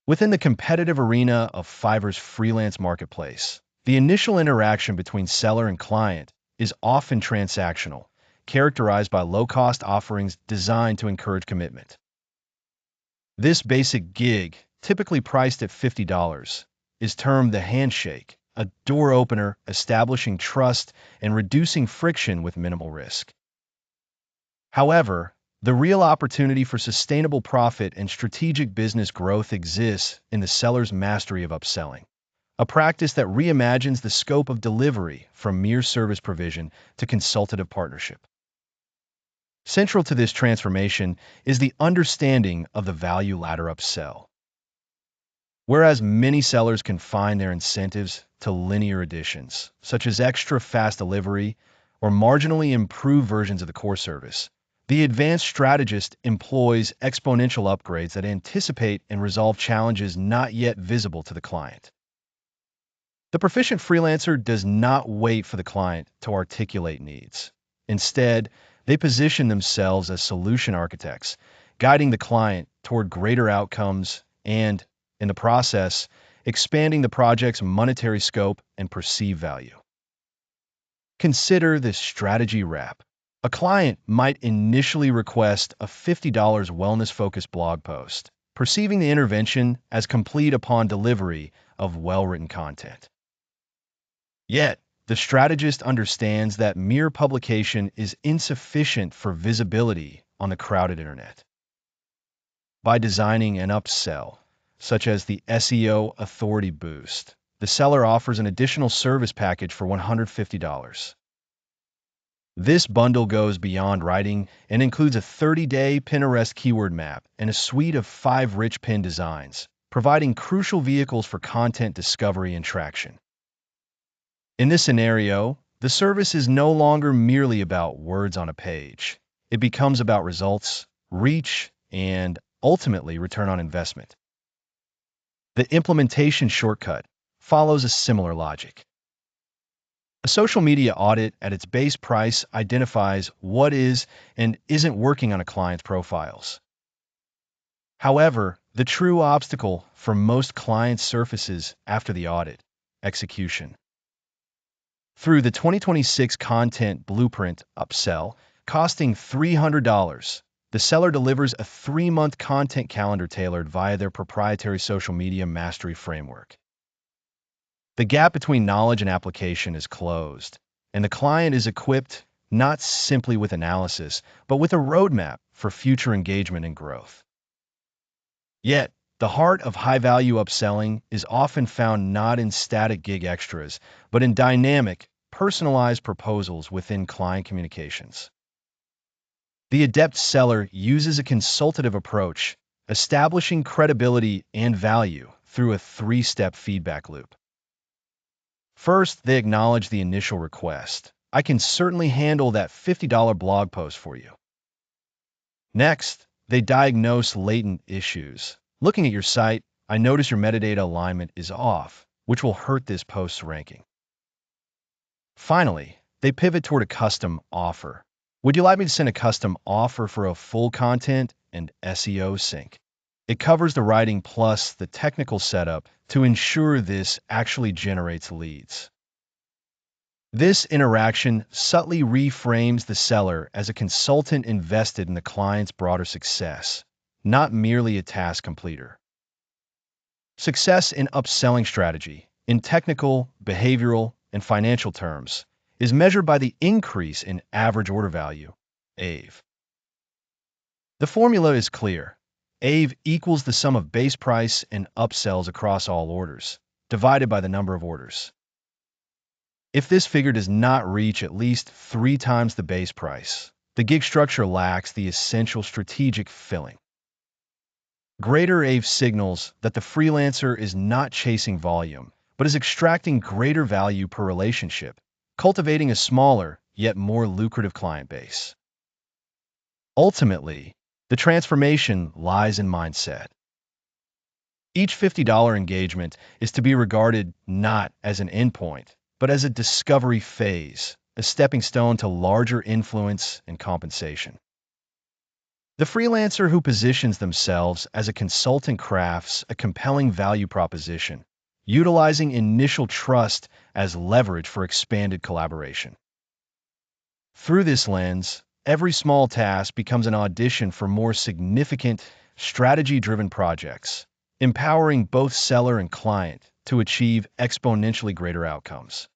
Within the competitive arena of Fiverr's freelance marketplace, the initial interaction between seller and client is often transactional, characterized by low-cost offerings designed to encourage commitment. This basic gig, typically priced at $50, is termed the handshake, a door opener establishing trust and reducing friction with minimal risk. However, the real opportunity for sustainable profit and strategic business growth exists in the seller's mastery of upselling, a practice that reimagines the scope of delivery from mere service provision to consultative partnership. Central to this transformation is the understanding of the value ladder upsell. Whereas many sellers confine their incentives to linear additions, such as extra fast delivery or marginally improved versions of the core service, the advanced strategist employs exponential upgrades that anticipate and resolve challenges not yet visible to the client. The proficient freelancer does not wait for the client to articulate needs. Instead, they position themselves as solution architects, guiding the client toward greater outcomes and, in the process, expanding the project's monetary scope and perceived value. Consider this strategy wrap. A client might initially request a $50 wellness-focused blog post, perceiving the intervention as complete upon delivery of well-written content. Yet, the strategist understands that mere publication is insufficient for visibility on the crowded internet. By designing an upsell, such as the SEO Authority Boost, the seller offers an additional service package for $150. This bundle goes beyond writing and includes a 30-day Pinterest keyword map and a suite of 5 rich pin designs, providing crucial vehicles for content discovery and traction. In this scenario, the service is no longer merely about words on a page. It becomes about results, reach, and ultimately return on investment. The implementation shortcut follows a similar logic. A social media audit at its base price identifies what is and isn't working on a client's profiles. However, the true obstacle for most clients surfaces after the audit: execution. Through the 2026 Content Blueprint upsell, costing $300, the seller delivers a 3-month content calendar tailored via their proprietary social media mastery framework. The gap between knowledge and application is closed, and the client is equipped not simply with analysis, but with a roadmap for future engagement and growth. Yet, the heart of high-value upselling is often found not in static gig extras, but in dynamic, personalized proposals within client communications. The adept seller uses a consultative approach, establishing credibility and value through a 3-step feedback loop. First, they acknowledge the initial request. I can certainly handle that $50 blog post for you. Next, they diagnose latent issues. Looking at your site, I notice your metadata alignment is off, which will hurt this post's ranking. Finally, they pivot toward a custom offer. Would you like me to send a custom offer for a full content and SEO sync? It covers the writing plus the technical setup to ensure this actually generates leads. This interaction subtly reframes the seller as a consultant invested in the client's broader success, not merely a task completer. Success in upselling strategy, in technical, behavioral, and financial terms, is measured by the increase in average order value, AVE. The formula is clear. AVE equals the sum of base price and upsells across all orders, divided by the number of orders. If this figure does not reach at least 3 times the base price, the gig structure lacks the essential strategic filling. Greater AVE signals that the freelancer is not chasing volume, but is extracting greater value per relationship, cultivating a smaller, yet more lucrative client base. Ultimately, the transformation lies in mindset. Each $50 engagement is to be regarded not as an endpoint, but as a discovery phase, a stepping stone to larger influence and compensation. The freelancer who positions themselves as a consultant crafts a compelling value proposition, utilizing initial trust as leverage for expanded collaboration. Through this lens, every small task becomes an audition for more significant, strategy-driven projects, empowering both seller and client to achieve exponentially greater outcomes.